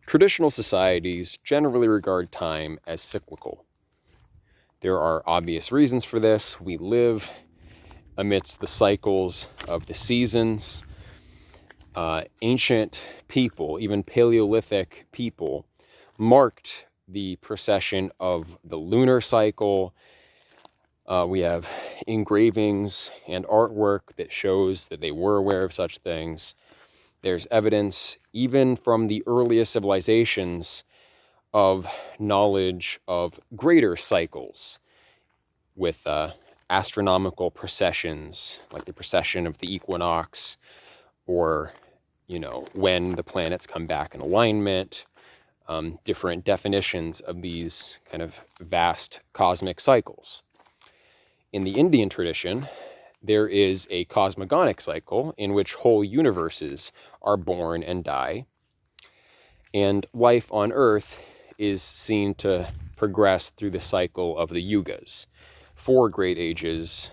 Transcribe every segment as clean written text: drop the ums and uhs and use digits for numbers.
Traditional societies generally regard time as cyclical. There are obvious reasons for this. We live amidst the cycles of the seasons. Ancient people, even Paleolithic people, marked the precession of the lunar cycle. We have engravings and artwork that shows that they were aware of such things. There's evidence, even from the earliest civilizations, of knowledge of greater cycles with astronomical precessions, like the precession of the equinox, or, when the planets come back in alignment, different definitions of these kind of vast cosmic cycles. In the Indian tradition, there is a cosmogonic cycle in which whole universes are born and die, and life on Earth is seen to progress through the cycle of the yugas, 4 great ages,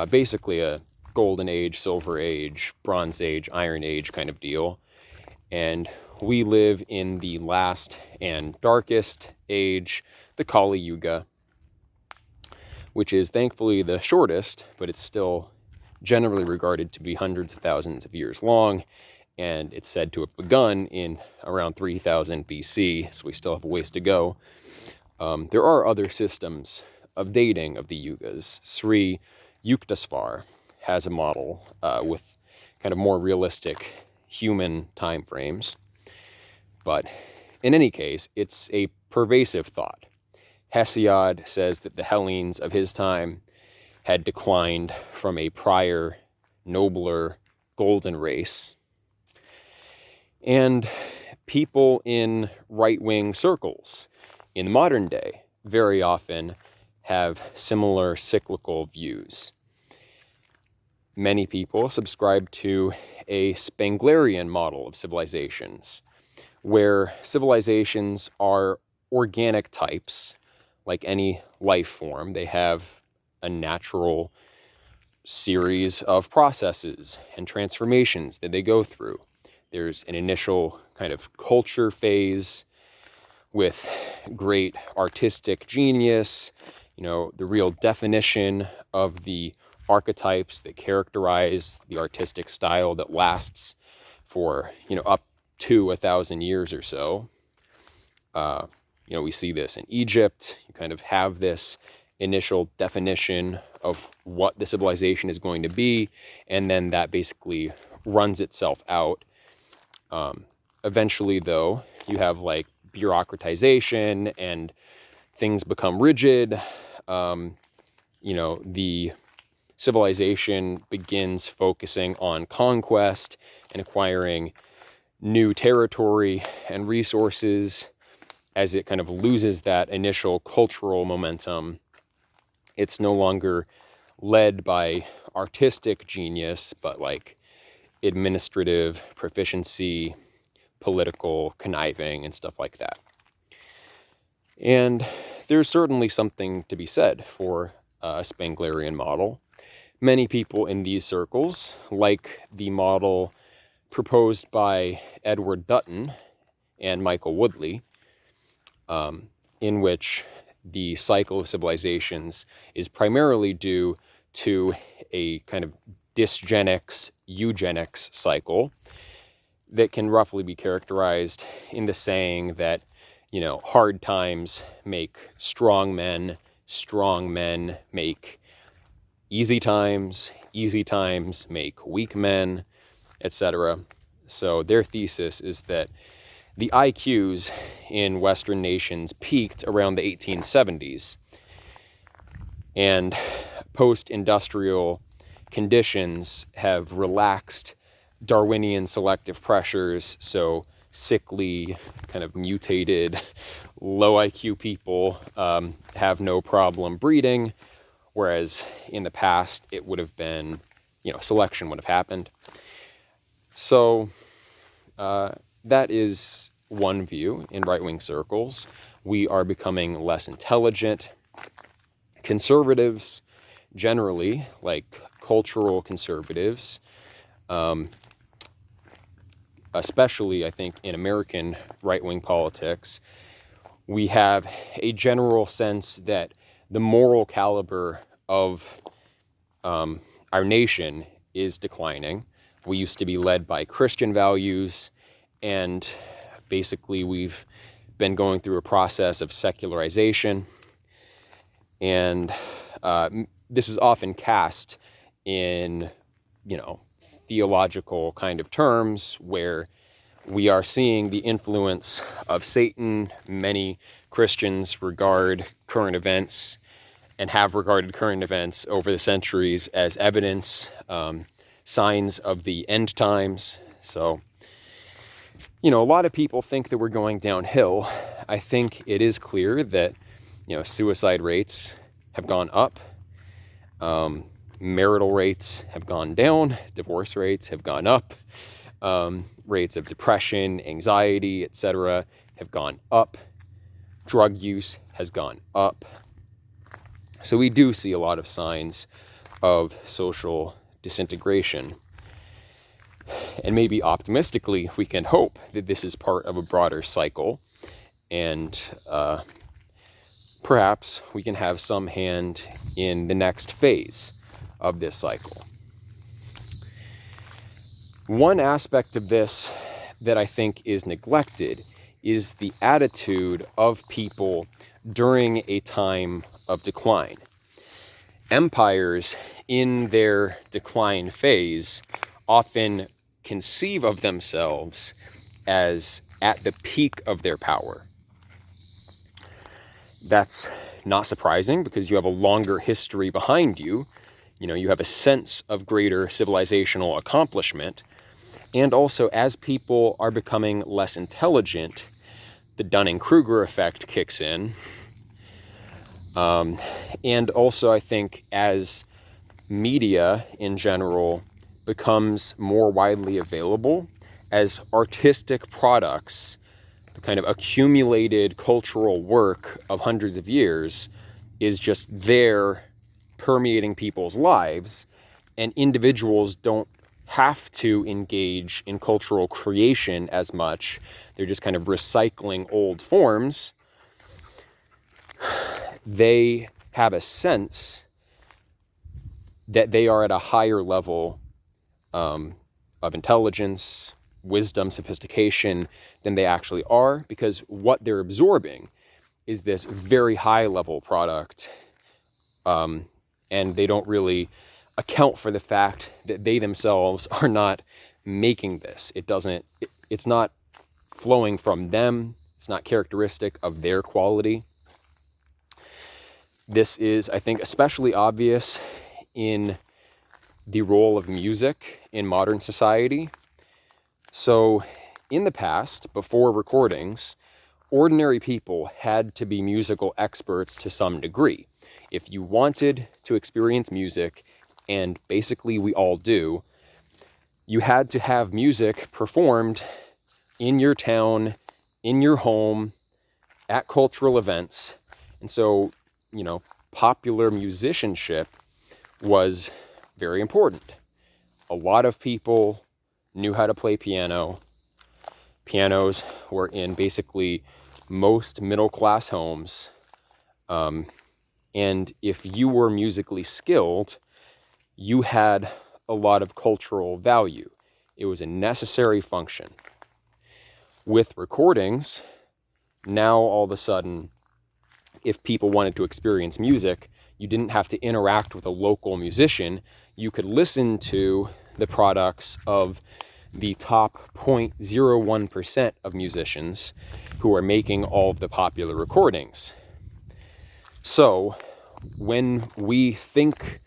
basically a golden age, silver age, bronze age, iron age kind of deal. And we live in the last and darkest age, the Kali Yuga, which is thankfully the shortest, but it's still generally regarded to be hundreds of thousands of years long, and it's said to have begun in around 3000 BC, so we still have a ways to go. There are other systems of dating of the yugas. Sri Yukteswar has a model with kind of more realistic human time frames. But in any case, it's a pervasive thought. Hesiod says that the Hellenes of his time had declined from a prior, nobler, golden race. And people in right-wing circles in modern day very often have similar cyclical views. Many people subscribe to a Spenglerian model of civilizations, where civilizations are organic types, like any life form. They have a natural series of processes and transformations that they go through. There's an initial kind of culture phase with great artistic genius, the real definition of the archetypes that characterize the artistic style that lasts for, up to 1,000 years or so. We see this in Egypt. You kind of have this initial definition of what the civilization is going to be, and then that basically runs itself out. Eventually, though, you have like bureaucratization and things become rigid. The civilization begins focusing on conquest and acquiring new territory and resources. As it kind of loses that initial cultural momentum, it's no longer led by artistic genius, but like administrative proficiency, political conniving, and stuff like that. And there's certainly something to be said for a Spenglerian model. Many people in these circles like the model proposed by Edward Dutton and Michael Woodley, in which the cycle of civilizations is primarily due to a kind of dysgenics, eugenics cycle that can roughly be characterized in the saying that, hard times make strong men make easy times make weak men, etc. So their thesis is that the IQs in Western nations peaked around the 1870s, and post-industrial conditions have relaxed Darwinian selective pressures, so sickly, kind of mutated, low IQ people have no problem breeding, whereas in the past it would have been, selection would have happened. So that is one view in right-wing circles. We are becoming less intelligent. Conservatives, generally, like cultural conservatives, especially I think in American right-wing politics, we have a general sense that the moral caliber of our nation is declining. We used to be led by Christian values, and basically we've been going through a process of secularization, and this is often cast in, theological kind of terms where we are seeing the influence of Satan. Many Christians regard current events and have regarded current events over the centuries as evidence, signs of the end times. So, a lot of people think that we're going downhill. I think it is clear that, suicide rates have gone up. Marital rates have gone down. Divorce rates have gone up. Rates of depression, anxiety, etc. have gone up. Drug use has gone up. So we do see a lot of signs of social disintegration. And maybe optimistically, we can hope that this is part of a broader cycle, and perhaps we can have some hand in the next phase of this cycle. One aspect of this that I think is neglected is the attitude of people during a time of decline. Empires in their decline phase often conceive of themselves as at the peak of their power. That's not surprising because you have a longer history behind you. You have a sense of greater civilizational accomplishment. And also, as people are becoming less intelligent, the Dunning-Kruger effect kicks in. And also, I think, as media in general becomes more widely available, as artistic products, the kind of accumulated cultural work of hundreds of years, is just there permeating people's lives, and individuals don't have to engage in cultural creation as much. They're just kind of recycling old forms. They have a sense that they are at a higher level of intelligence, wisdom, sophistication than they actually are, because what they're absorbing is this very high level product, and they don't really account for the fact that they themselves are not making this. It's not flowing from them. It's not characteristic of their quality. This is, I think, especially obvious in the role of music in modern society. So in the past, before recordings, ordinary people had to be musical experts to some degree. If you wanted to experience music, and basically we all do, you had to have music performed in your town, in your home, at cultural events. And so, popular musicianship was very important. A lot of people knew how to play piano. Pianos were in basically most middle-class homes. And if you were musically skilled, you had a lot of cultural value. It was a necessary function. With recordings, now all of a sudden, if people wanted to experience music, you didn't have to interact with a local musician. You could listen to the products of the top 0.01% of musicians who are making all of the popular recordings. So when we think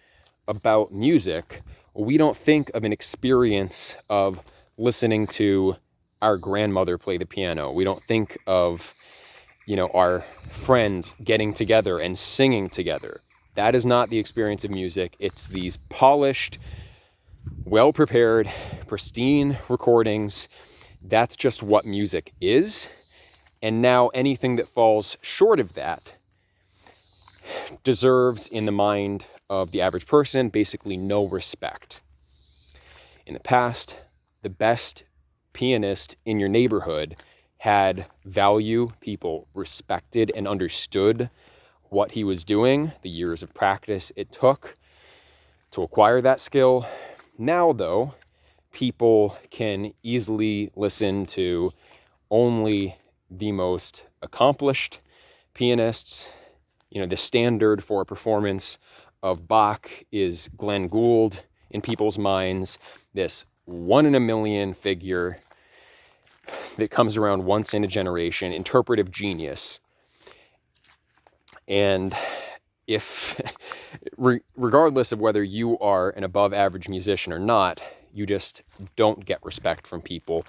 about music, we don't think of an experience of listening to our grandmother play the piano. We don't think of, our friends getting together and singing together. That is not the experience of music. It's these polished, well-prepared, pristine recordings. That's just what music is. And now anything that falls short of that deserves, in the mind of the average person, basically no respect. In the past, the best pianist in your neighborhood had value, people respected and understood what he was doing, the years of practice it took to acquire that skill. Now, though, people can easily listen to only the most accomplished pianists. You know, the standard for a performance of Bach is Glenn Gould in people's minds, this 1 in a million figure that comes around once in a generation, interpretive genius. And if, regardless of whether you are an above average musician or not, you just don't get respect from people.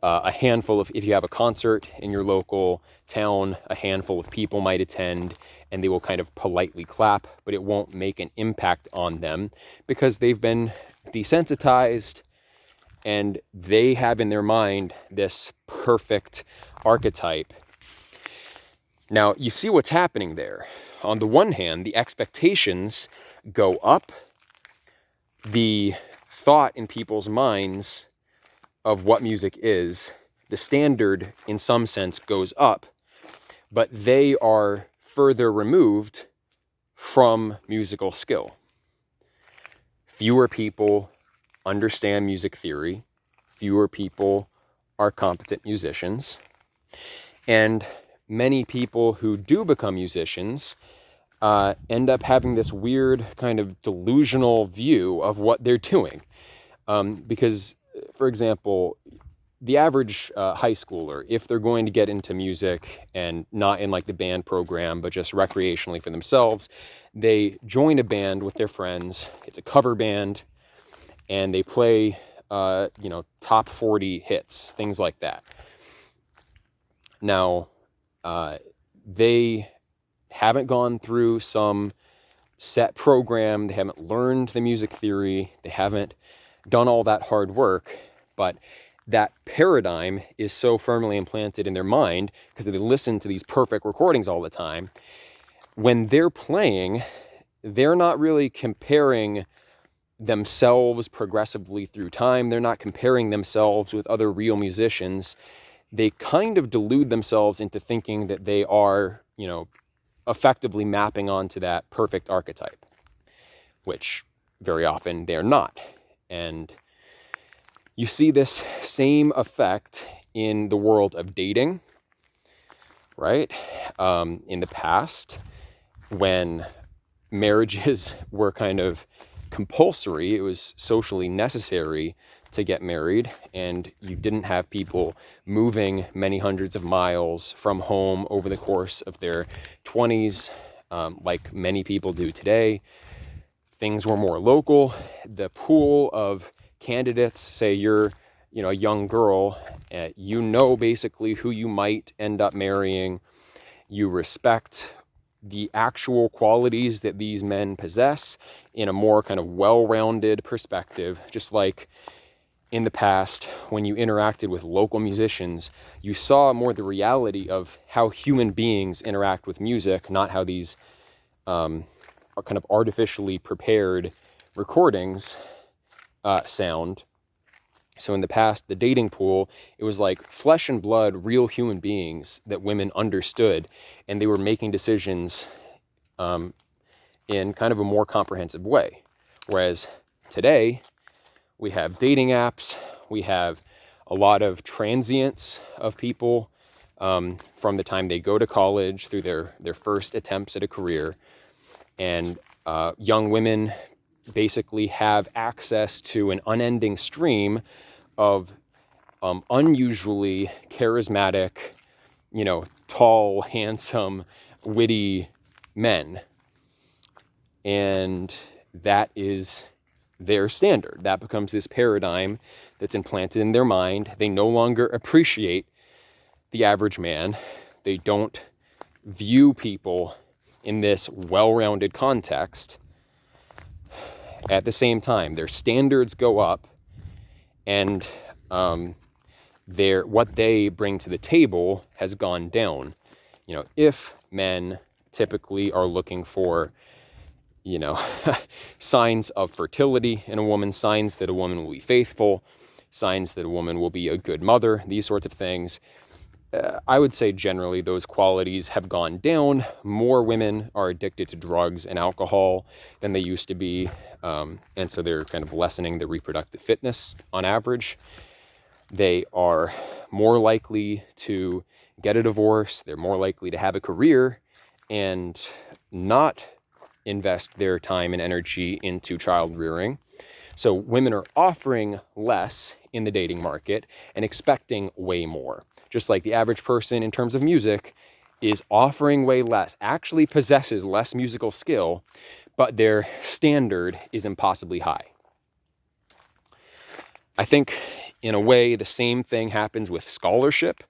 A handful of, if you have a concert in your local town, a handful of people might attend and they will kind of politely clap, but it won't make an impact on them because they've been desensitized and they have in their mind this perfect archetype. Now, you see what's happening there. On the one hand, the expectations go up, the thought in people's minds of what music is, the standard in some sense goes up, but they are further removed from musical skill. Fewer people understand music theory, fewer people are competent musicians, and many people who do become musicians end up having this weird kind of delusional view of what they're doing. Because, for example, the average high schooler, if they're going to get into music and not in like the band program, but just recreationally for themselves, they join a band with their friends. It's a cover band, and they play, top 40 hits, things like that. Now, they haven't gone through some set program, they haven't learned the music theory, they haven't done all that hard work, but that paradigm is so firmly implanted in their mind because they listen to these perfect recordings all the time. When they're playing, they're not really comparing themselves progressively through time. They're not comparing themselves with other real musicians. They kind of delude themselves into thinking that they are, effectively mapping onto that perfect archetype, which very often they're not. And you see this same effect in the world of dating, right? In the past, when marriages were kind of compulsory, it was socially necessary to get married, and you didn't have people moving many hundreds of miles from home over the course of their 20s, like many people do today. Things were more local. The pool of candidates, say you're, a young girl, basically who you might end up marrying. You respect the actual qualities that these men possess in a more kind of well-rounded perspective, just like in the past, when you interacted with local musicians, you saw more the reality of how human beings interact with music, not how these are kind of artificially prepared recordings sound. So in the past, the dating pool, it was like flesh and blood, real human beings that women understood, and they were making decisions in kind of a more comprehensive way. Whereas today, we have dating apps, we have a lot of transients of people from the time they go to college through their first attempts at a career. And young women basically have access to an unending stream of unusually charismatic, tall, handsome, witty men. And that is their standard. That becomes this paradigm that's implanted in their mind. They no longer appreciate the average man. They don't view people in this well-rounded context. At the same time, their standards go up, and what they bring to the table has gone down. If men typically are looking for signs of fertility in a woman, signs that a woman will be faithful, signs that a woman will be a good mother, these sorts of things. I would say generally those qualities have gone down. More women are addicted to drugs and alcohol than they used to be. And so they're kind of lessening their reproductive fitness on average. They are more likely to get a divorce. They're more likely to have a career and not invest their time and energy into child rearing. So women are offering less in the dating market and expecting way more. Just like the average person in terms of music is offering way less, actually possesses less musical skill, but their standard is impossibly high. I think in a way the same thing happens with scholarship.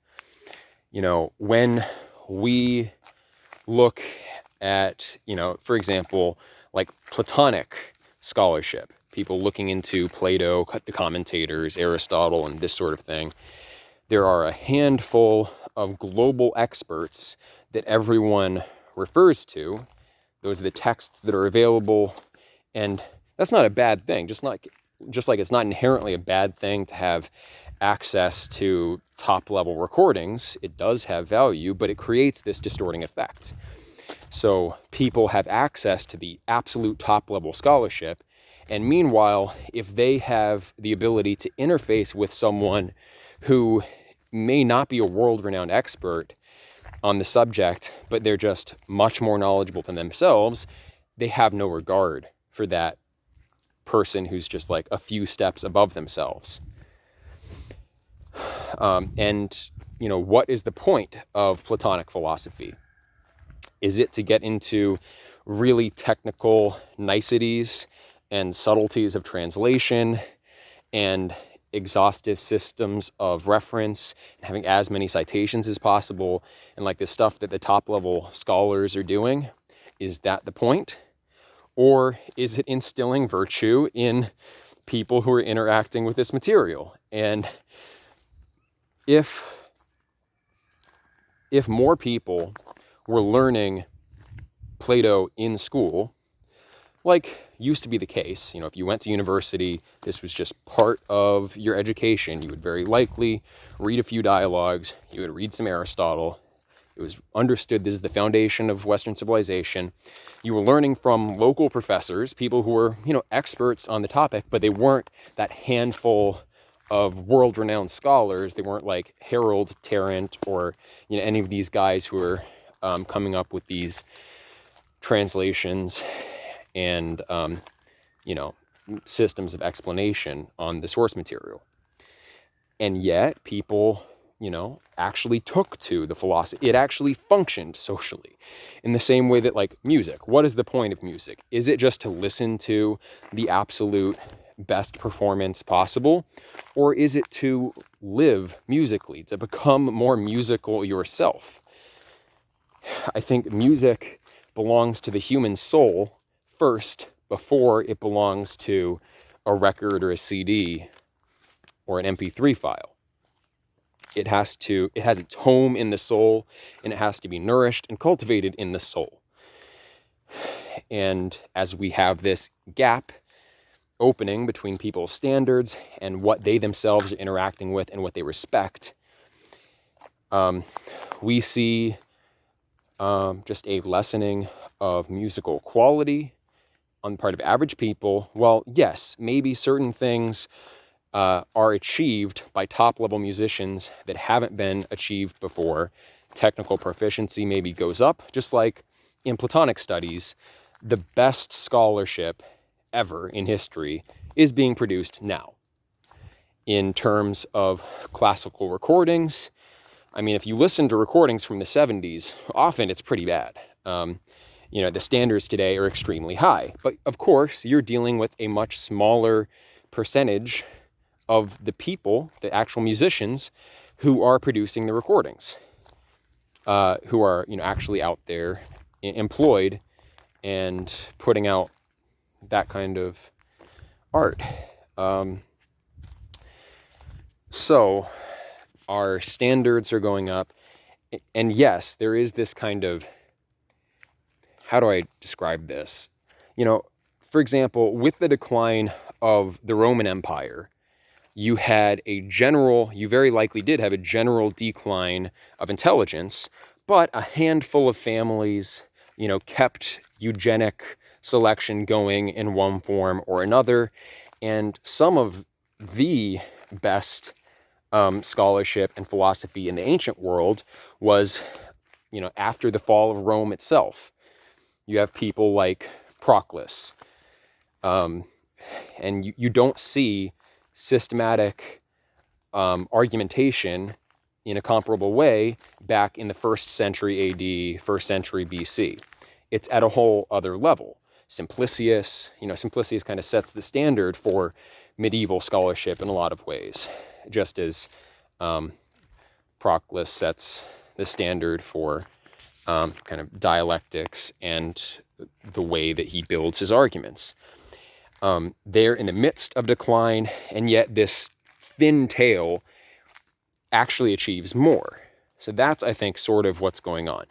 You know, when we look at, you know, for example, like Platonic scholarship, people looking into Plato, the commentators, Aristotle, and this sort of thing, there are a handful of global experts that everyone refers to. Those are the texts that are available, and that's not a bad thing. Just like it's not inherently a bad thing to have access to top-level recordings. It does have value, but it creates this distorting effect. So people have access to the absolute top-level scholarship, and meanwhile, if they have the ability to interface with someone who may not be a world-renowned expert on the subject, but they're just much more knowledgeable than themselves, they have no regard for that person who's just like a few steps above themselves. And, you know, what is the point of Platonic philosophy? Is it to get into really technical niceties and subtleties of translation and exhaustive systems of reference and having as many citations as possible and like the stuff that the top level scholars are doing? Is that the point? Or is it instilling virtue in people who are interacting with this material? And if more people were learning Plato in school, like used to be the case, you know, if you went to university, this was just part of your education. You would very likely read a few dialogues, you would read some Aristotle. It was understood this is the foundation of Western civilization. You were learning from local professors, people who were, you know, experts on the topic, but they weren't that handful of world-renowned scholars. They weren't like Harold Tarrant or, you know, any of these guys who are coming up with these translations and, you know, systems of explanation on the source material. And yet people, you know, actually took to the philosophy. It actually functioned socially in the same way that like music. What is the point of music? Is it just to listen to the absolute best performance possible? Or is it to live musically, to become more musical yourself? I think music belongs to the human soul first before it belongs to a record or a CD or an MP3 file. It has its home in the soul, and it has to be nourished and cultivated in the soul. And as we have this gap opening between people's standards and what they themselves are interacting with and what they respect, we see just a lessening of musical quality on the part of average people. Well, yes, maybe certain things are achieved by top-level musicians that haven't been achieved before. Technical proficiency maybe goes up, just like in Platonic studies, the best scholarship ever in history is being produced now. In terms of classical recordings, I mean, if you listen to recordings from the 70s, often it's pretty bad. You know, the standards today are extremely high. But of course, you're dealing with a much smaller percentage of the people, the actual musicians, who are producing the recordings, who are, you know, actually out there employed and putting out that kind of art. So our standards are going up, and yes, there is this kind of, how do I describe this? You know, for example, with the decline of the Roman Empire, you very likely did have a general decline of intelligence, but a handful of families, kept eugenic selection going in one form or another. And some of the best scholarship and philosophy in the ancient world was, after the fall of Rome itself. You have people like Proclus, and you don't see systematic argumentation in a comparable way back in the 1st century AD, 1st century BC. It's at a whole other level. Simplicius kind of sets the standard for medieval scholarship in a lot of ways, just as Proclus sets the standard for kind of dialectics and the way that he builds his arguments. They're in the midst of decline, and yet this thin tail actually achieves more. So that's, I think, sort of what's going on.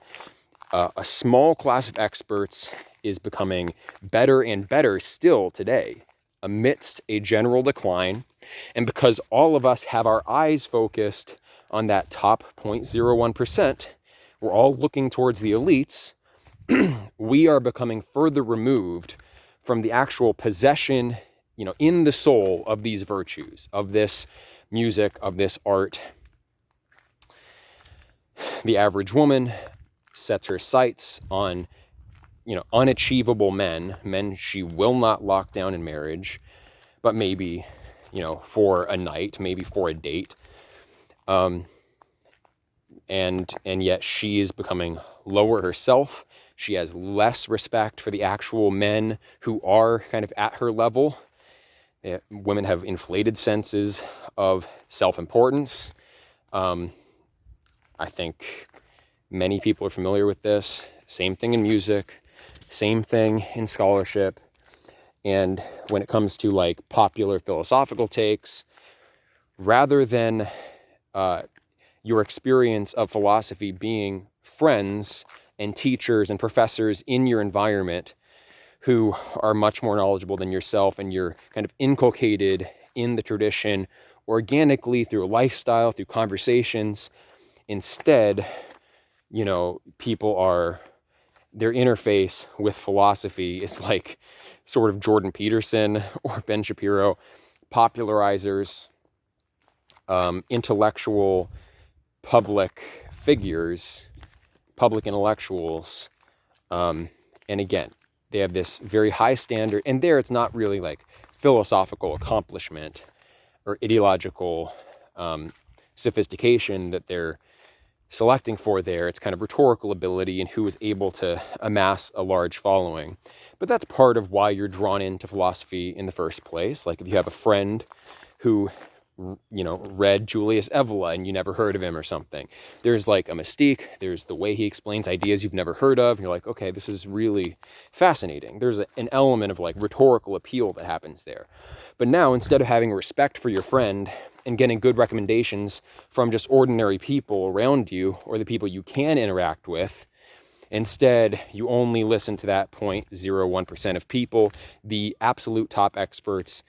A small class of experts is becoming better and better still today amidst a general decline. And because all of us have our eyes focused on that top 0.01%, we're all looking towards the elites, we are becoming further removed from the actual possession, in the soul of these virtues, of this music, of this art. The average woman sets her sights on, unachievable men she will not lock down in marriage, but maybe, for a night, maybe for a date. And yet she is becoming lower herself. She has less respect for the actual men who are kind of at her level. Women have inflated senses of self-importance. I think many people are familiar with this. Same thing in music, same thing in scholarship. And when it comes to like popular philosophical takes, rather than your experience of philosophy being friends and teachers and professors in your environment who are much more knowledgeable than yourself, and you're kind of inculcated in the tradition organically through a lifestyle, through conversations. Instead, their interface with philosophy is like sort of Jordan Peterson or Ben Shapiro, popularizers, intellectual public figures, public intellectuals. And again, they have this very high standard, and there it's not really like philosophical accomplishment or ideological sophistication that they're selecting for there. It's kind of rhetorical ability and who is able to amass a large following. But that's part of why you're drawn into philosophy in the first place. Like if you have a friend who, read Julius Evola and you never heard of him or something, there's like a mystique. There's the way he explains ideas you've never heard of. And you're like, okay, this is really fascinating. There's an element of like rhetorical appeal that happens there. But now, instead of having respect for your friend and getting good recommendations from just ordinary people around you or the people you can interact with, instead, you only listen to that 0.01% of people, the absolute top experts.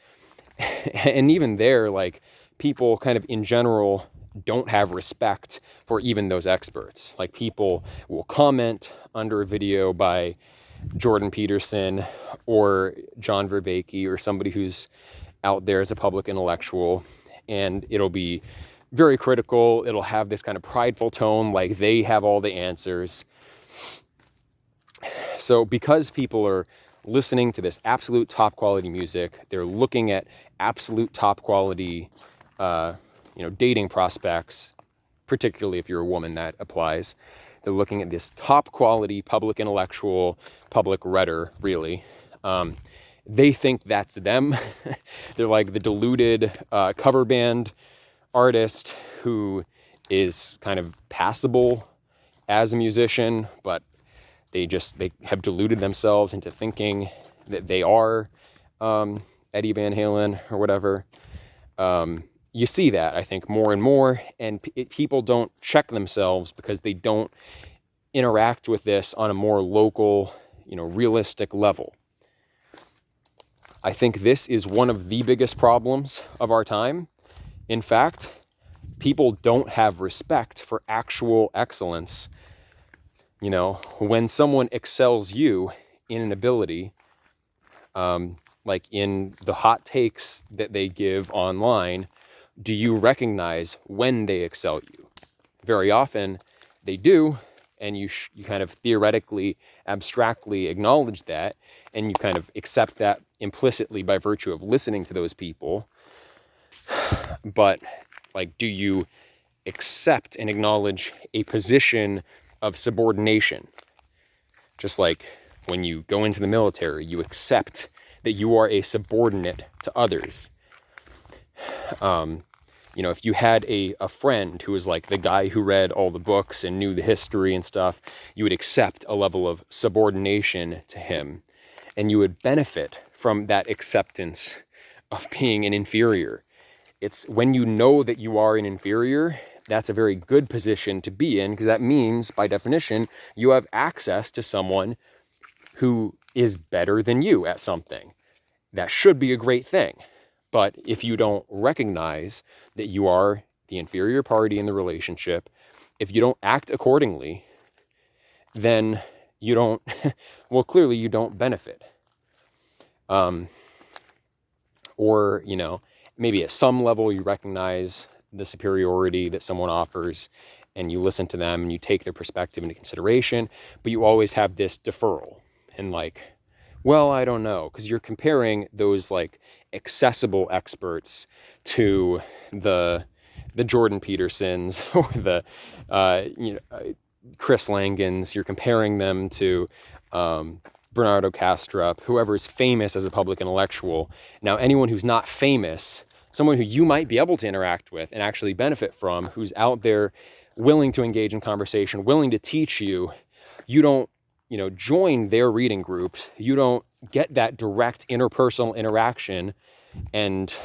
And even there, like, people kind of in general don't have respect for even those experts. Like, people will comment under a video by Jordan Peterson or John Vervaeke or somebody who's out there as a public intellectual, and it'll be very critical. It'll have this kind of prideful tone, like they have all the answers. So because people are listening to this absolute top quality music, they're looking at absolute top quality, dating prospects, particularly if you're a woman, that applies. They're looking at this top quality public intellectual, public rhetor, really. They think that's them. They're like the deluded cover band artist who is kind of passable as a musician, but they have deluded themselves into thinking that they are Eddie Van Halen or whatever. You see that, I think, more and more, and people don't check themselves because they don't interact with this on a more local, realistic level. I think this is one of the biggest problems of our time. In fact, people don't have respect for actual excellence. You know, when someone excels you in an ability, like in the hot takes that they give online, do you recognize when they excel you? Very often they do, and you kind of theoretically, abstractly acknowledge that, and you kind of accept that implicitly by virtue of listening to those people. But like, do you accept and acknowledge a position of subordination? Just like when you go into the military, you accept that you are a subordinate to others. You know, if you had a friend who was like the guy who read all the books and knew the history and stuff, you would accept a level of subordination to him, and you would benefit from that acceptance of being an inferior. It's when you know that you are an inferior, that's a very good position to be in, because that means, by definition, you have access to someone who is better than you at something. That should be a great thing. But if you don't recognize that you are the inferior party in the relationship, if you don't act accordingly, then you don't, well, clearly you don't benefit. Or, you know, maybe at some level you recognize the superiority that someone offers and you listen to them and you take their perspective into consideration, but you always have this deferral and like, well, I don't know, because you're comparing those like accessible experts to the Jordan Petersons or the Chris Langans. You're comparing them to Bernardo Kastrup, whoever is famous as a public intellectual. Now, anyone who's not famous, someone who you might be able to interact with and actually benefit from, who's out there willing to engage in conversation, willing to teach you, you don't, you know, join their reading groups. You don't get that direct interpersonal interaction. And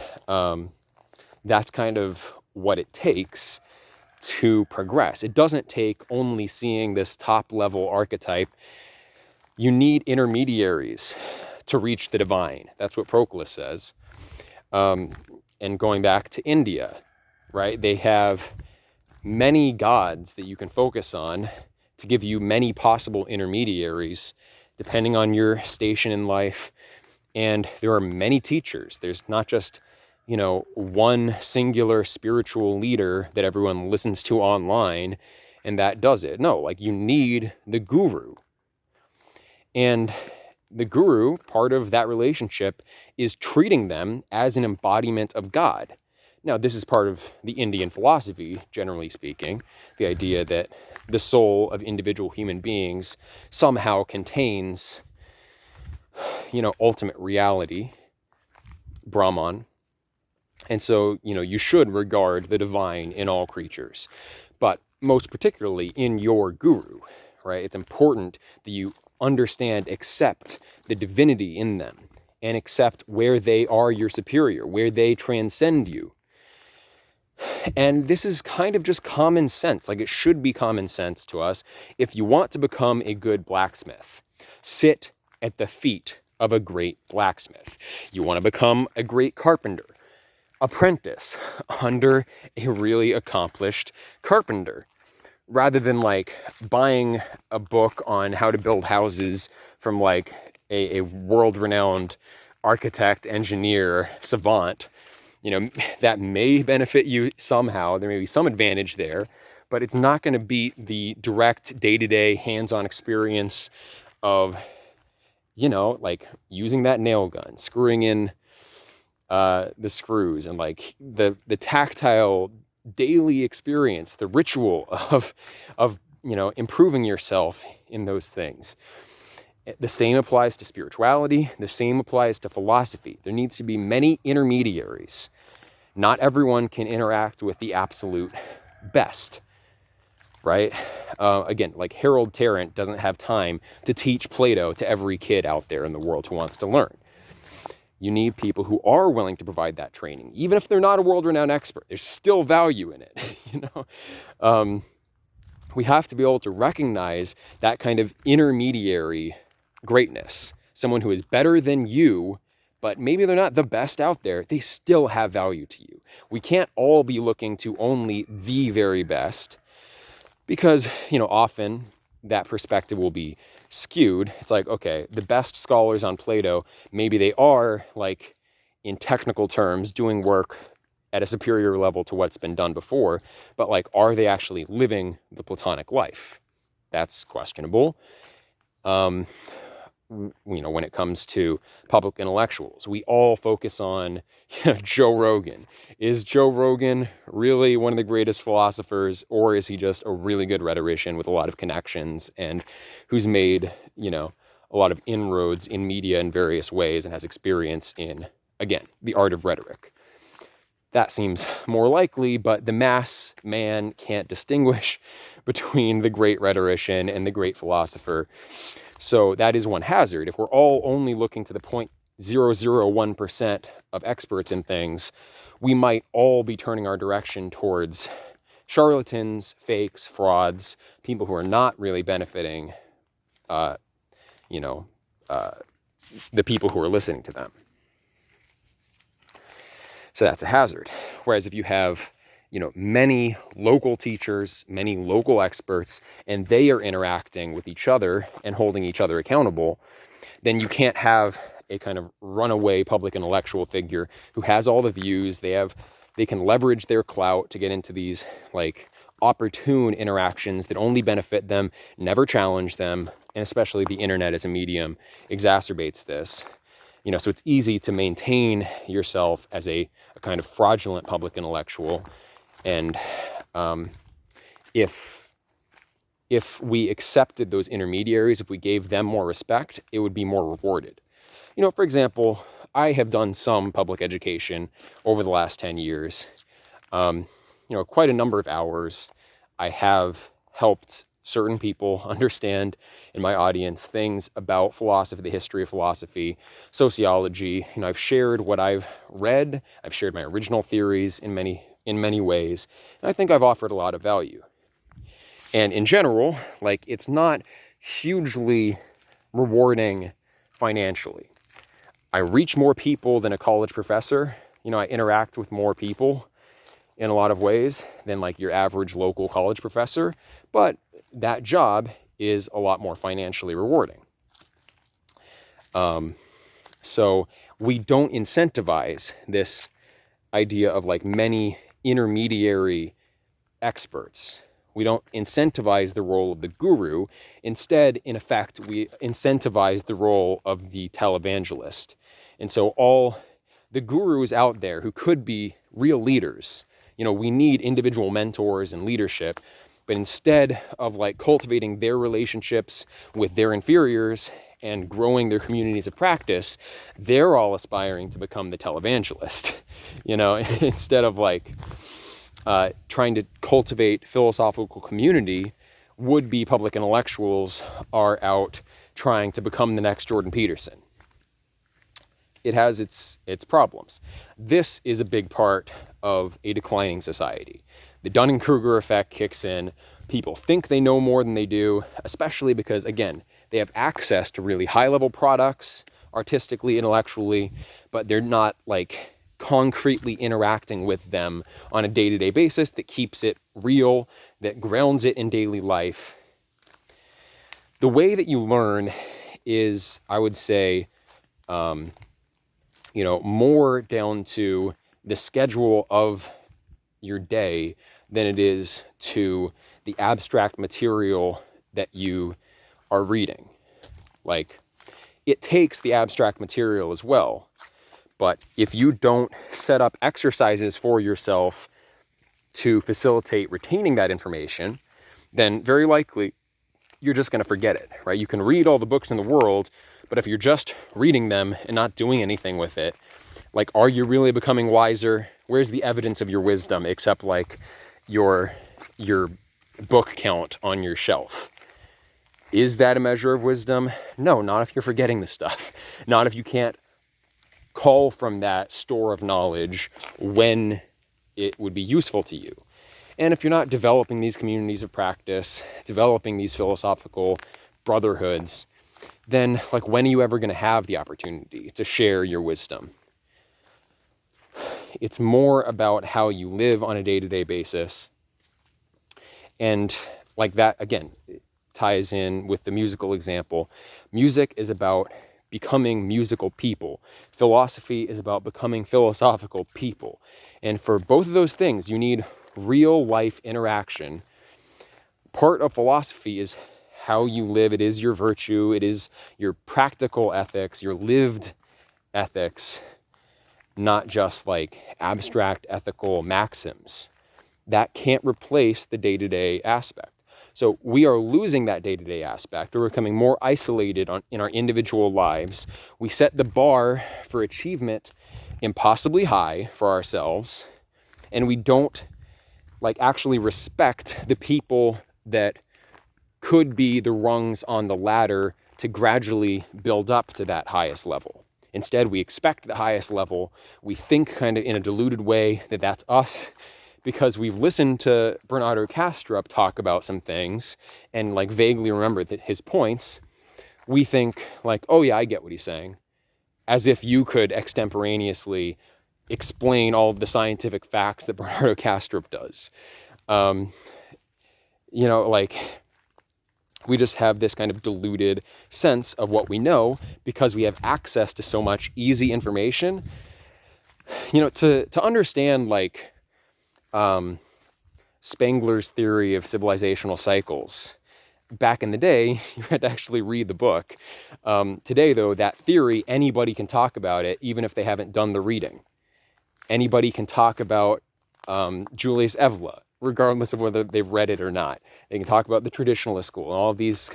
that's kind of what it takes to progress. It doesn't take only seeing this top level archetype. You need intermediaries to reach the divine. That's what Proclus says. And going back to India, right? They have many gods that you can focus on to give you many possible intermediaries, depending on your station in life. And there are many teachers. There's not just, you know, one singular spiritual leader that everyone listens to online and that does it. No, like you need the guru. And the guru, part of that relationship, is treating them as an embodiment of God. Now, this is part of the Indian philosophy, generally speaking, the idea that the soul of individual human beings somehow contains, you know, ultimate reality, Brahman. And so, you know, you should regard the divine in all creatures, but most particularly in your guru, right? It's important that you understand, accept the divinity in them, and accept where they are your superior, where they transcend you. And this is kind of just common sense. Like, it should be common sense to us. If you want to become a good blacksmith, sit at the feet of a great blacksmith. You want to become a great carpenter, apprentice under a really accomplished carpenter, rather than like buying a book on how to build houses from like a world-renowned architect, engineer, savant. You know, that may benefit you somehow. There may be some advantage there, but it's not going to beat the direct day-to-day hands-on experience of, you know, like using that nail gun, screwing in the screws, and like the tactile daily experience, the ritual of you know, improving yourself in those things. The same applies to spirituality. The same applies to philosophy. There needs to be many intermediaries. Not everyone can interact with the absolute best, right? Again, like Harold Tarrant doesn't have time to teach Plato to every kid out there in the world who wants to learn. You need people who are willing to provide that training. Even if they're not a world-renowned expert, there's still value in it, you know? We have to be able to recognize that kind of intermediary greatness. Someone who is better than you, but maybe they're not the best out there. They still have value to you. We can't all be looking to only the very best because, often that perspective will be skewed. It's like, okay, the best scholars on Plato, maybe they are, like, in technical terms, doing work at a superior level to what's been done before, but, like, are they actually living the Platonic life? That's questionable. When it comes to public intellectuals, we all focus on Joe Rogan. Is Joe Rogan really one of the greatest philosophers, or is he just a really good rhetorician with a lot of connections and who's made, a lot of inroads in media in various ways and has experience in, again, the art of rhetoric? That seems more likely, but the mass man can't distinguish between the great rhetorician and the great philosopher. So that is one hazard. If we're all only looking to the 0.001% of experts in things, we might all be turning our direction towards charlatans, fakes, frauds, people who are not really benefiting, the people who are listening to them. So that's a hazard. Whereas if you have, many local teachers, many local experts, and they are interacting with each other and holding each other accountable, then you can't have a kind of runaway public intellectual figure who has all the views. They can leverage their clout to get into these, like, opportune interactions that only benefit them, never challenge them, and especially the internet as a medium exacerbates this. So it's easy to maintain yourself as a kind of fraudulent public intellectual. And if we accepted those intermediaries, if we gave them more respect, it would be more rewarded. For example, I have done some public education over the last 10 years. Quite a number of hours. I have helped certain people understand in my audience things about philosophy, the history of philosophy, sociology. I've shared what I've read. I've shared my original theories in many ways. And I think I've offered a lot of value. And in general, like, it's not hugely rewarding financially. I reach more people than a college professor. I interact with more people in a lot of ways than, like, your average local college professor. But that job is a lot more financially rewarding. So we don't incentivize this idea of, like, many intermediary experts. We don't incentivize the role of the guru. Instead, in effect, we incentivize the role of the televangelist. And so all the gurus out there who could be real leaders, we need individual mentors and leadership, but instead of, like, cultivating their relationships with their inferiors and growing their communities of practice, they're all aspiring to become the televangelist, instead of, like, trying to cultivate philosophical community. Would-be public intellectuals are out trying to become the next Jordan Peterson. It has its problems. This is a big part of a declining society. The Dunning-Kruger effect kicks in. People think they know more than they do, especially because, again, they have access to really high-level products, artistically, intellectually, but they're not, like, concretely interacting with them on a day-to-day basis that keeps it real, that grounds it in daily life. The way that you learn is, I would say, more down to the schedule of your day than it is to the abstract material that you are reading. Like, it takes the abstract material as well, but if you don't set up exercises for yourself to facilitate retaining that information, then very likely you're just going to forget it, right? You can read all the books in the world, but if you're just reading them and not doing anything with it, like, are you really becoming wiser? Where's the evidence of your wisdom except, like, your book count on your shelf? Is that a measure of wisdom? No, not if you're forgetting the stuff. Not if you can't call from that store of knowledge when it would be useful to you. And if you're not developing these communities of practice, developing these philosophical brotherhoods, then like when are you ever going to have the opportunity to share your wisdom? It's more about how you live on a day-to-day basis. And like that, again, ties in with the musical example. Music is about becoming musical people. Philosophy is about becoming philosophical people. And for both of those things, you need real life interaction. Part of philosophy is how you live. It is your virtue. It is your practical ethics, your lived ethics, not just like abstract ethical maxims. That can't replace the day-to-day aspect. So we are losing that day-to-day aspect. We're becoming more isolated in our individual lives. We set the bar for achievement impossibly high for ourselves, and we don't like actually respect the people that could be the rungs on the ladder to gradually build up to that highest level. Instead, we expect the highest level. We think kind of in a diluted way that that's us, because we've listened to Bernardo Kastrup talk about some things and like vaguely remember that his points. We think like, oh yeah, I get what he's saying. As if you could extemporaneously explain all of the scientific facts that Bernardo Kastrup does. Like we just have this kind of diluted sense of what we know because we have access to so much easy information. To understand like Spengler's theory of civilizational cycles. Back in the day, you had to actually read the book. Today, though, that theory, anybody can talk about it, even if they haven't done the reading. Anybody can talk about Julius Evola, regardless of whether they've read it or not. They can talk about the traditionalist school and all of these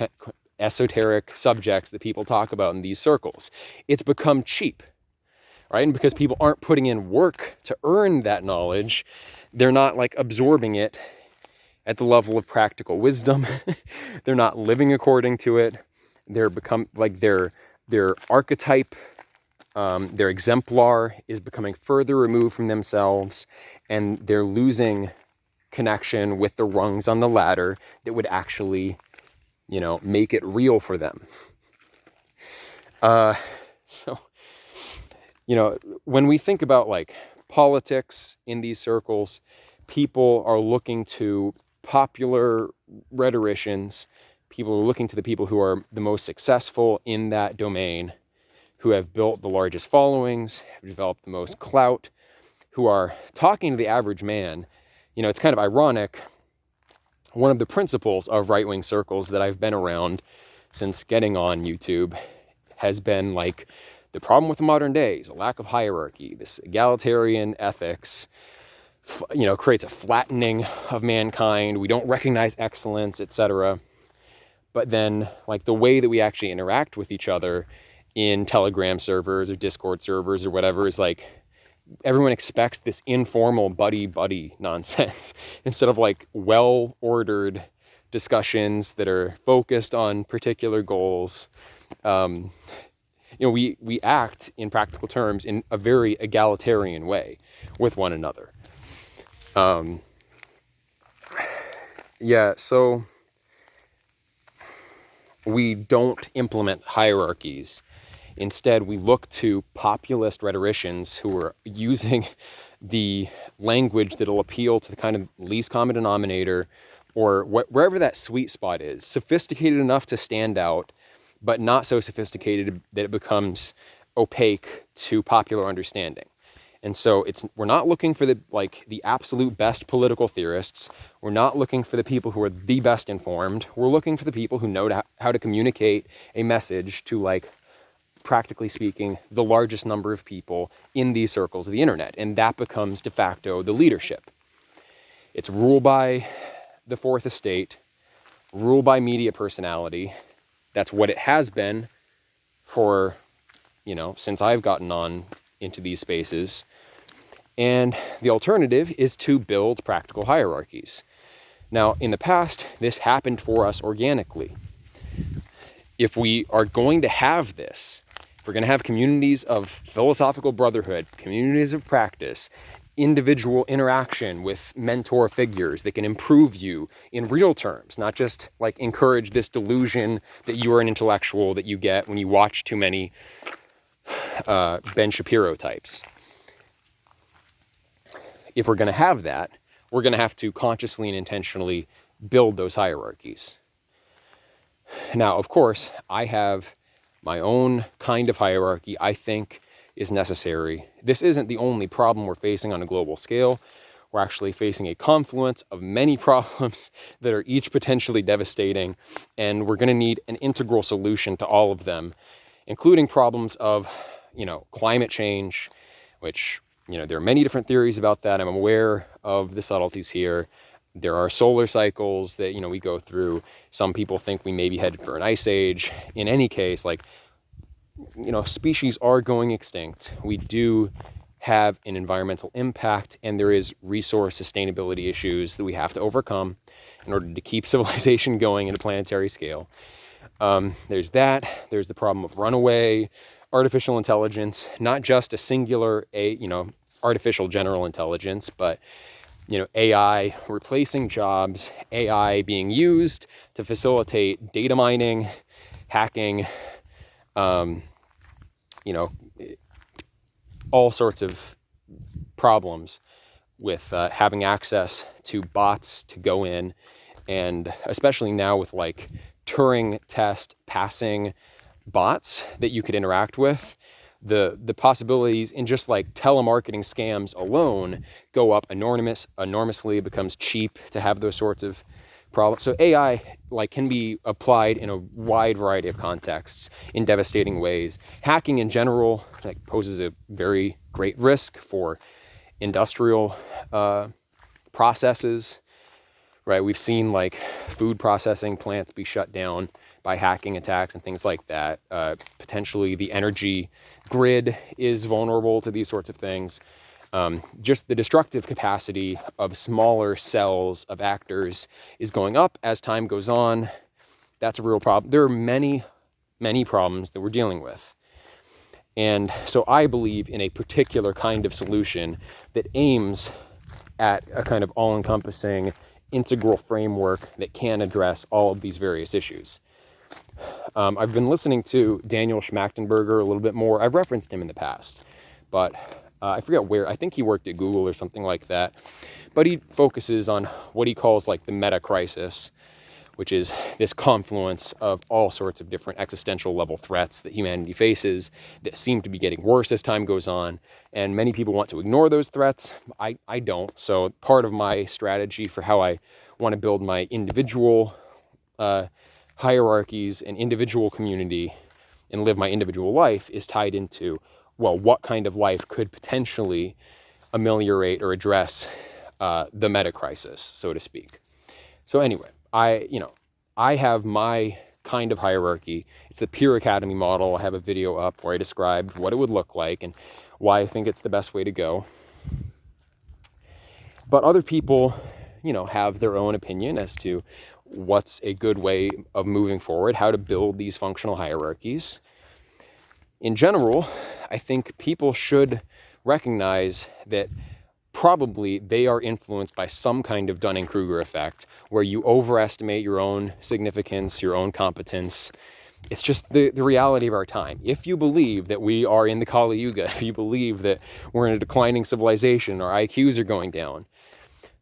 esoteric subjects that people talk about in these circles. It's become cheap, right? And because people aren't putting in work to earn that knowledge, they're not like absorbing it at the level of practical wisdom. They're not living according to it. They're become like their archetype, their exemplar is becoming further removed from themselves, and they're losing connection with the rungs on the ladder that would actually, make it real for them. When we think about like politics in these circles, people are looking to popular rhetoricians. People are looking to the people who are the most successful in that domain, who have built the largest followings, have developed the most clout, who are talking to the average man. It's kind of ironic. One of the principles of right-wing circles that I've been around since getting on YouTube has been like, the problem with the modern day is a lack of hierarchy. This egalitarian ethics, creates a flattening of mankind. We don't recognize excellence, etc. But then, like the way that we actually interact with each other in Telegram servers or Discord servers or whatever is like, everyone expects this informal buddy nonsense instead of like well-ordered discussions that are focused on particular goals. We act in practical terms in a very egalitarian way with one another. So we don't implement hierarchies. Instead, we look to populist rhetoricians who are using the language that'll appeal to the kind of least common denominator, or wherever that sweet spot is, sophisticated enough to stand out, but not so sophisticated that it becomes opaque to popular understanding. And so we're not looking for the absolute best political theorists. We're not looking for the people who are the best informed. We're looking for the people who know how to communicate a message to, practically speaking, the largest number of people in these circles of the internet. And that becomes de facto the leadership. It's rule by the fourth estate, rule by media personality. That's what it has been for, since I've gotten on into these spaces. And the alternative is to build practical hierarchies. Now, in the past, this happened for us organically. If we are going to have this, if we're going to have communities of philosophical brotherhood, communities of practice, individual interaction with mentor figures that can improve you in real terms, not just like encourage this delusion that you are an intellectual that you get when you watch too many Ben Shapiro types. If we're going to have that, we're going to have to consciously and intentionally build those hierarchies. Now, of course, I have my own kind of hierarchy I think is necessary. This isn't the only problem we're facing on a global scale. We're actually facing a confluence of many problems that are each potentially devastating, and we're going to need an integral solution to all of them, including problems of, climate change, which, there are many different theories about that. I'm aware of the subtleties here. There are solar cycles that, we go through. Some people think we may be headed for an ice age. In any case, species are going extinct. We do have an environmental impact, and there is resource sustainability issues that we have to overcome in order to keep civilization going at a planetary scale. There's that. There's the problem of runaway artificial intelligence, not just a singular, artificial general intelligence, but AI replacing jobs, AI being used to facilitate data mining, hacking, all sorts of problems with having access to bots to go in, and especially now with Turing test passing bots that you could interact with, the possibilities in just telemarketing scams alone go up enormously. It becomes cheap to have those sorts of problems. So AI can be applied in a wide variety of contexts in devastating ways. Hacking in general poses a very great risk for industrial processes, right? We've seen food processing plants be shut down by hacking attacks and things like that. Potentially the energy grid is vulnerable to these sorts of things. Just the destructive capacity of smaller cells of actors is going up as time goes on. That's a real problem. There are many, many problems that we're dealing with. And so I believe in a particular kind of solution that aims at a kind of all-encompassing integral framework that can address all of these various issues. I've been listening to Daniel Schmachtenberger a little bit more. I've referenced him in the past, but I forget where. I think he worked at Google or something like that. But he focuses on what he calls the meta crisis, which is this confluence of all sorts of different existential level threats that humanity faces that seem to be getting worse as time goes on. And many people want to ignore those threats. I don't. So part of my strategy for how I want to build my individual hierarchies and individual community and live my individual life is tied into, what kind of life could potentially ameliorate or address the meta crisis, so to speak. So anyway, I have my kind of hierarchy. It's the Peer Academy model. I have a video up where I described what it would look like and why I think it's the best way to go. But other people, have their own opinion as to what's a good way of moving forward, how to build these functional hierarchies. In general, I think people should recognize that probably they are influenced by some kind of Dunning-Kruger effect where you overestimate your own significance, your own competence. It's just the reality of our time. If you believe that we are in the Kali Yuga, if you believe that we're in a declining civilization, our IQs are going down,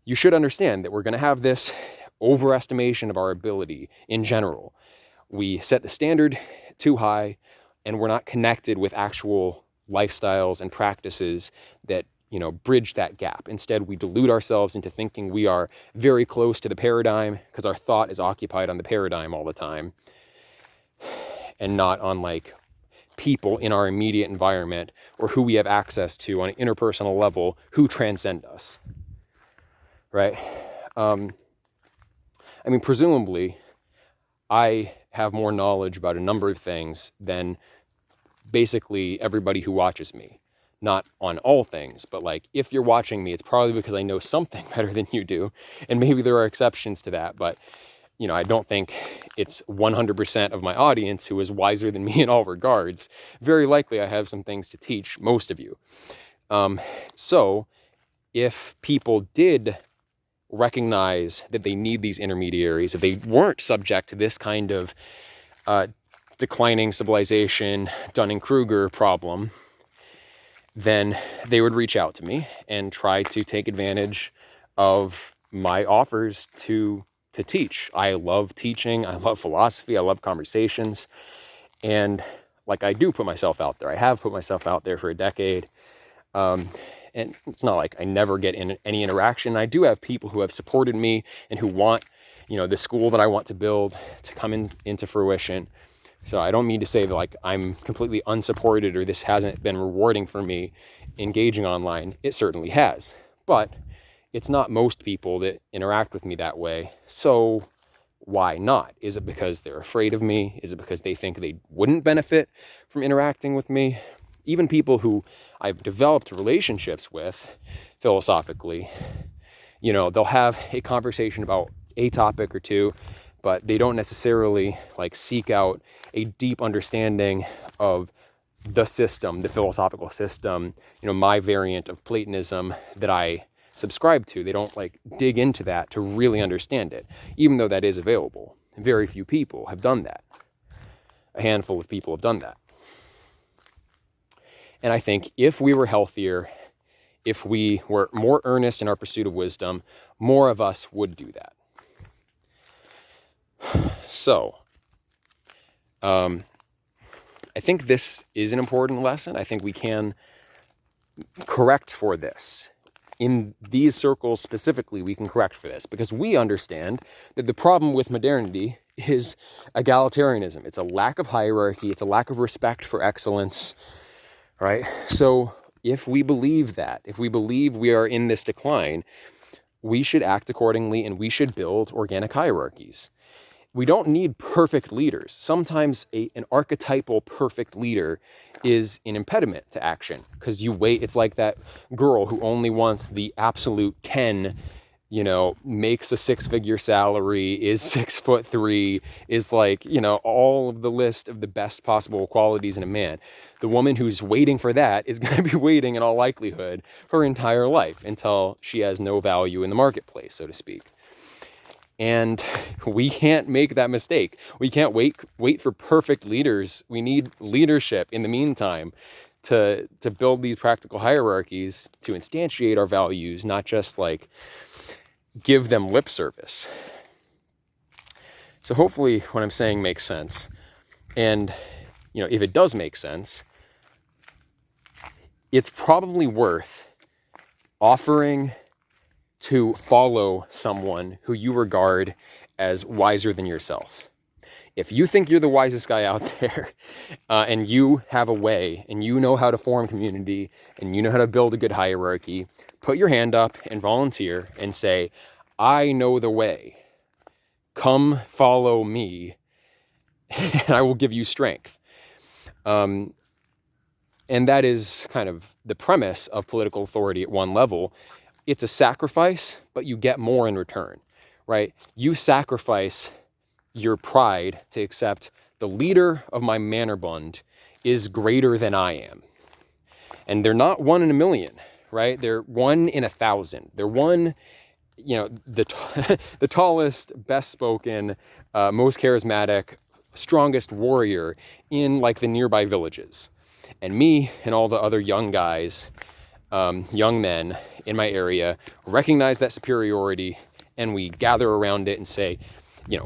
you should understand that we're going to have this overestimation of our ability in general. We set the standard too high, and we're not connected with actual lifestyles and practices that, bridge that gap. Instead, we delude ourselves into thinking we are very close to the paradigm because our thought is occupied on the paradigm all the time and not on people in our immediate environment or who we have access to on an interpersonal level who transcend us, right? Presumably, I have more knowledge about a number of things than basically everybody who watches me. Not on all things, but if you're watching me, it's probably because I know something better than you do. And maybe there are exceptions to that, but I don't think it's 100% of my audience who is wiser than me in all regards. Very likely I have some things to teach most of you. So if people did recognize that they need these intermediaries, if they weren't subject to this kind of declining civilization, Dunning-Kruger problem, then they would reach out to me and try to take advantage of my offers to teach. I love teaching. I love philosophy. I love conversations. And like, I do put myself out there. I have put myself out there for a decade. And it's not like I never get in any interaction. I do have people who have supported me and who want, the school that I want to build to come into fruition. So I don't mean to say that like I'm completely unsupported or this hasn't been rewarding for me engaging online. It certainly has. But it's not most people that interact with me that way. So why not? Is it because they're afraid of me? Is it because they think they wouldn't benefit from interacting with me? Even people who I've developed relationships with philosophically, they'll have a conversation about a topic or two, but they don't necessarily like seek out a deep understanding of the system, the philosophical system, my variant of Platonism that I subscribe to. They don't like dig into that to really understand it, even though that is available. Very few people have done that. A handful of people have done that. And I think if we were healthier, if we were more earnest in our pursuit of wisdom, more of us would do that. So, I think this is an important lesson. I think we can correct for this. In these circles specifically, we can correct for this because we understand that the problem with modernity is egalitarianism. It's a lack of hierarchy. It's a lack of respect for excellence, right? So if we believe that, if we believe we are in this decline, we should act accordingly and we should build organic hierarchies. We don't need perfect leaders. Sometimes an archetypal perfect leader is an impediment to action because it's like that girl who only wants the absolute 10, makes a 6-figure salary, is 6'3", is like, all of the list of the best possible qualities in a man. The woman who's waiting for that is going to be waiting in all likelihood her entire life until she has no value in the marketplace, so to speak. And we can't make that mistake. We can't wait for perfect leaders. We need leadership in the meantime to build these practical hierarchies, to instantiate our values, not just like give them lip service. So hopefully what I'm saying makes sense. And, if it does make sense, it's probably worth offering to follow someone who you regard as wiser than yourself. If you think you're the wisest guy out there and you have a way and you know how to form community and you know how to build a good hierarchy, put your hand up and volunteer and say, I know the way. Come follow me and I will give you strength. And that is kind of the premise of political authority at one level. It's a sacrifice, but you get more in return, right? You sacrifice your pride to accept the leader of my Mannerbund is greater than I am. And they're not 1 in a million, right? They're 1 in 1,000. They're one, the tallest, best spoken, most charismatic, strongest warrior in like the nearby villages. And me and all the other young guys, young men in my area recognize that superiority and we gather around it and say,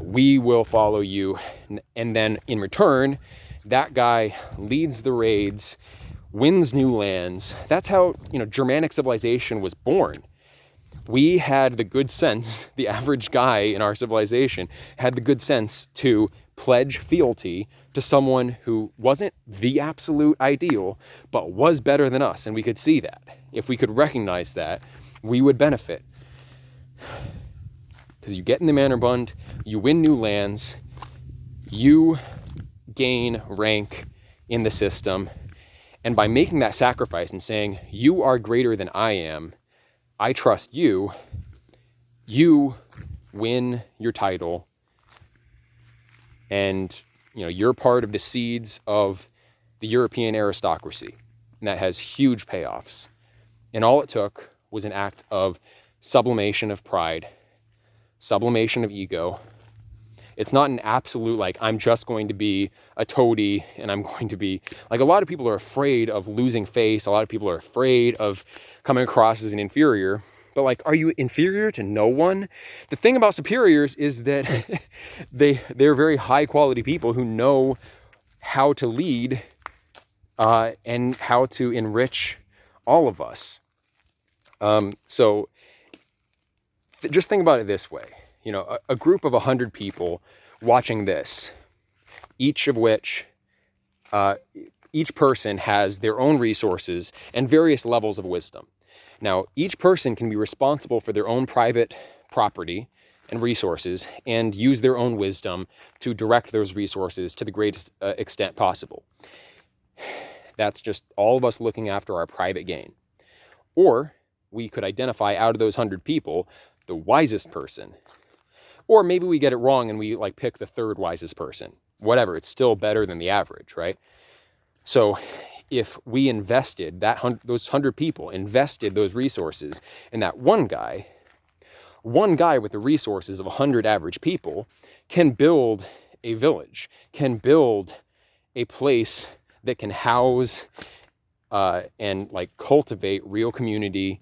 we will follow you. And then in return, that guy leads the raids, wins new lands. That's how, Germanic civilization was born. We had the good sense, the average guy in our civilization had the good sense to pledge fealty to someone who wasn't the absolute ideal, but was better than us. And we could see that. If we could recognize that, we would benefit. Because you get in the Mannerbund, you win new lands, you gain rank in the system, and by making that sacrifice and saying, you are greater than I am, I trust you, you win your title, and you're part of the seeds of the European aristocracy, and that has huge payoffs. And all it took was an act of sublimation of pride, sublimation of ego. It's not an absolute, like, I'm just going to be a toady and I'm going to be, like, a lot of people are afraid of losing face. A lot of people are afraid of coming across as an inferior. But, like, are you inferior to no one? The thing about superiors is that they're very high quality people who know how to lead and how to enrich all of us. So just think about it this way. You know, a group of 100 people watching this, each of which, each person has their own resources and various levels of wisdom. Now, each person can be responsible for their own private property and resources and use their own wisdom to direct those resources to the greatest extent possible. That's just all of us looking after our private gain. Or we could identify out of those 100 people the wisest person. Or maybe we get it wrong and we like pick the third wisest person. Whatever, it's still better than the average, right? So if we invested those 100 people invested those resources in that one guy with the resources of 100 average people can build a village, can build a place that can house and like cultivate real community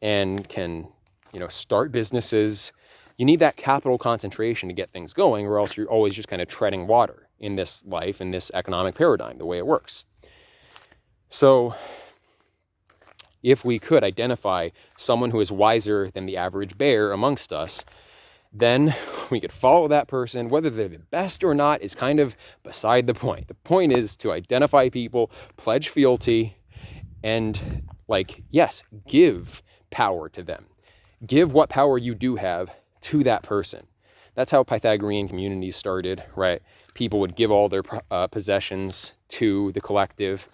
and can, you know, start businesses. You need that capital concentration to get things going, or else you're always just kind of treading water in this life, in this economic paradigm, the way it works. So if we could identify someone who is wiser than the average bear amongst us, then we could follow that person. Whether they're the best or not is kind of beside the point. The point is to identify people, pledge fealty, and like, yes, give power to them. Give what power you do have to that person. That's how Pythagorean communities started, right? People would give all their possessions to the collective,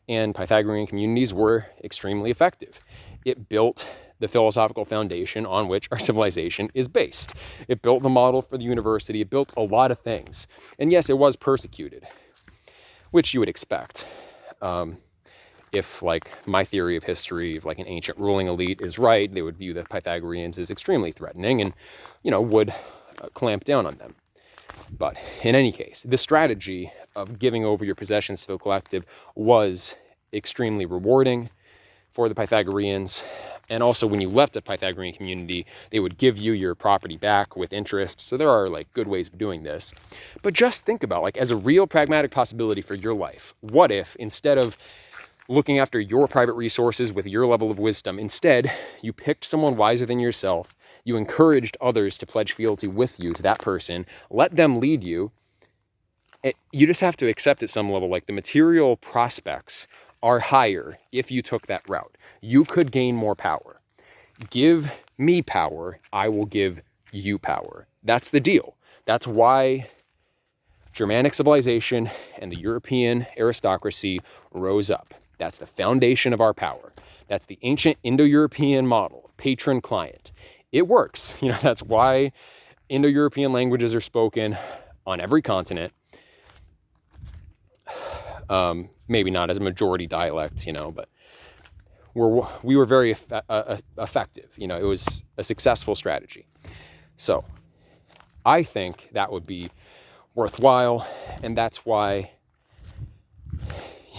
and Pythagorean communities were extremely effective. It built the philosophical foundation on which our civilization is based. It built the model for the university. It built a lot of things. And yes, it was persecuted, which you would expect. If like my theory of history of like an ancient ruling elite is right, they would view the Pythagoreans as extremely threatening and, you know, would clamp down on them. But in any case, the strategy of giving over your possessions to the collective was extremely rewarding for the Pythagoreans. And also when you left a Pythagorean community, they would give you your property back with interest. So there are like good ways of doing this. But just think about, like, as a real pragmatic possibility for your life, what if instead of looking after your private resources with your level of wisdom, instead you picked someone wiser than yourself, you encouraged others to pledge fealty with you to that person, let them lead you. You just have to accept at some level, like, the material prospects are higher if you took that route. You could gain more power. Give me power, I will give you power. That's the deal. That's why Germanic civilization and the European aristocracy rose up. That's the foundation of our power. That's the ancient Indo-European model, patron-client. It works. You know, that's why Indo-European languages are spoken on every continent. Maybe not as a majority dialect, you know, but we were very effective. You know, it was a successful strategy. So I think that would be worthwhile, and that's why,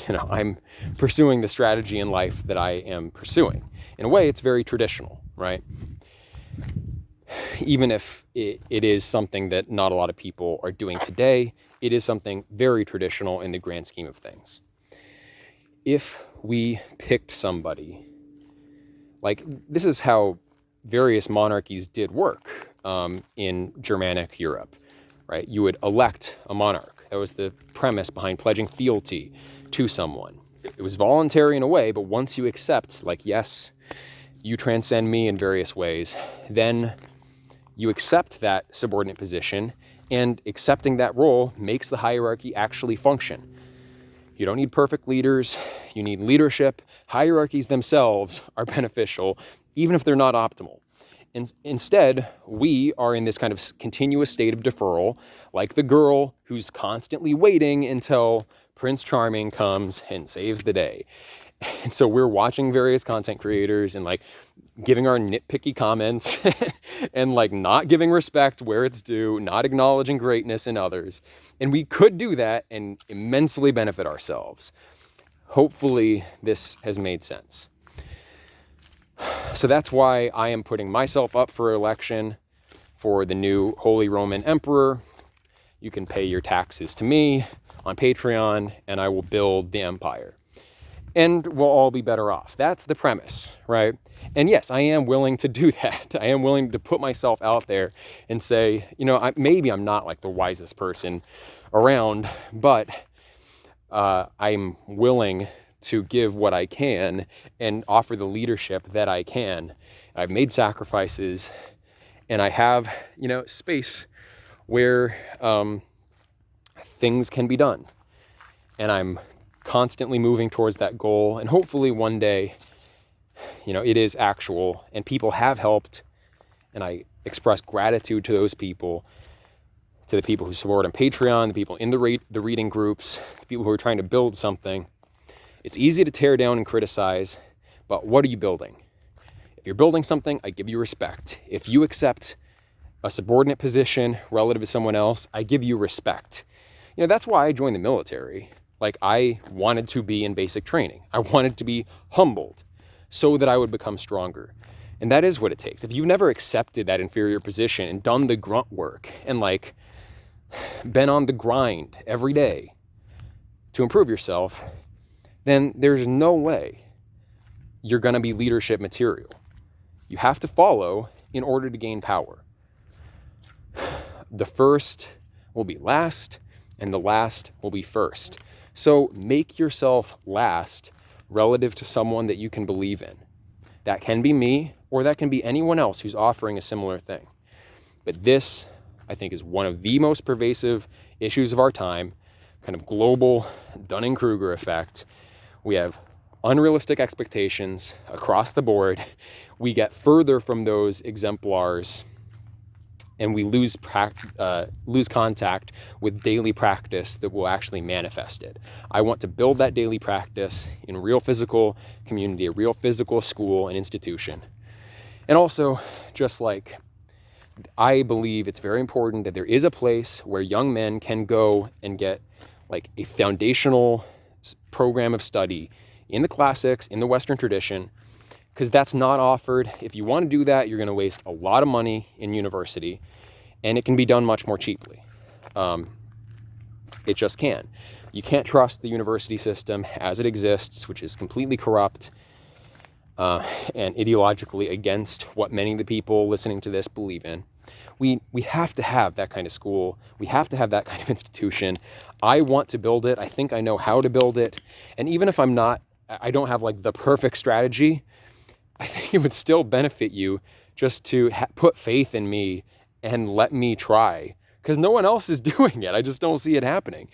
you know, I'm pursuing the strategy in life that I am pursuing. In a way, it's very traditional, right? Even if it is something that not a lot of people are doing today, it is something very traditional in the grand scheme of things. If we picked somebody, like, this is how various monarchies did work in Germanic Europe, right? You would elect a monarch. That was the premise behind pledging fealty to someone. It was voluntary in a way, but once you accept, like, yes, you transcend me in various ways, then you accept that subordinate position, and accepting that role makes the hierarchy actually function. You don't need perfect leaders. You need leadership. Hierarchies themselves are beneficial, even if they're not optimal. And instead, we are in this kind of continuous state of deferral, like the girl who's constantly waiting until Prince Charming comes and saves the day. And so we're watching various content creators and, like, giving our nitpicky comments and like not giving respect where it's due, not acknowledging greatness in others. And we could do that and immensely benefit ourselves. Hopefully this has made sense. So that's why I am putting myself up for election for the new Holy Roman Emperor. You can pay your taxes to me on Patreon, and I will build the empire. And we'll all be better off. That's the premise, right? And yes, I am willing to do that. I am willing to put myself out there and say, you know, maybe I'm not like the wisest person around, but I'm willing to give what I can and offer the leadership that I can. I've made sacrifices, and I have, you know, space where things can be done. And I'm constantly moving towards that goal. And hopefully one day, you know, it is actual and people have helped. And I express gratitude to those people, to the people who support on Patreon, the people in the reading groups, the people who are trying to build something. It's easy to tear down and criticize, but what are you building? If you're building something, I give you respect. If you accept a subordinate position relative to someone else, I give you respect. You know, that's why I joined the military. Like, I wanted to be in basic training. I wanted to be humbled so that I would become stronger. And that is what it takes. If you've never accepted that inferior position and done the grunt work and like been on the grind every day to improve yourself, then there's no way you're going to be leadership material. You have to follow in order to gain power. The first will be last, and the last will be first. So make yourself last relative to someone that you can believe in. That can be me, or that can be anyone else who's offering a similar thing. But this, I think, is one of the most pervasive issues of our time, kind of global Dunning-Kruger effect. We have unrealistic expectations across the board. We get further from those exemplars, and we lose contact with daily practice that will actually manifest it. I want to build that daily practice in real physical community, a real physical school and institution. And also, just like I believe it's very important that there is a place where young men can go and get like a foundational program of study in the classics, in the Western tradition, because that's not offered. If you want to do that, you're going to waste a lot of money in university, and it can be done much more cheaply. It just can. You can't trust the university system as it exists, which is completely corrupt and ideologically against what many of the people listening to this believe in. We have to have that kind of school. We have to have that kind of institution. I want to build it. I think I know how to build it. And even if I don't have like the perfect strategy, I think it would still benefit you just to put faith in me and let me try, because no one else is doing it. I just don't see it happening.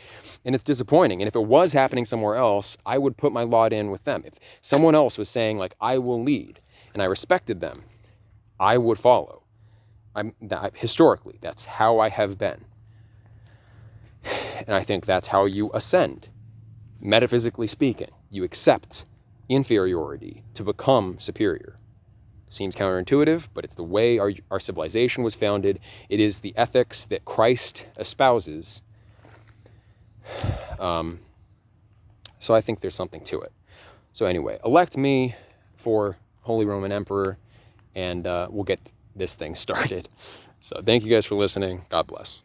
And it's disappointing. And if it was happening somewhere else, I would put my lot in with them. If someone else was saying like, I will lead, and I respected them, I would follow. Historically, that's how I have been. And I think that's how you ascend. Metaphysically speaking, you accept inferiority to become superior. Seems counterintuitive, but it's the way our civilization was founded. It is the ethics that Christ espouses. So I think there's something to it. So anyway, elect me for Holy Roman Emperor, and we'll get this thing started. So thank you guys for listening. God bless.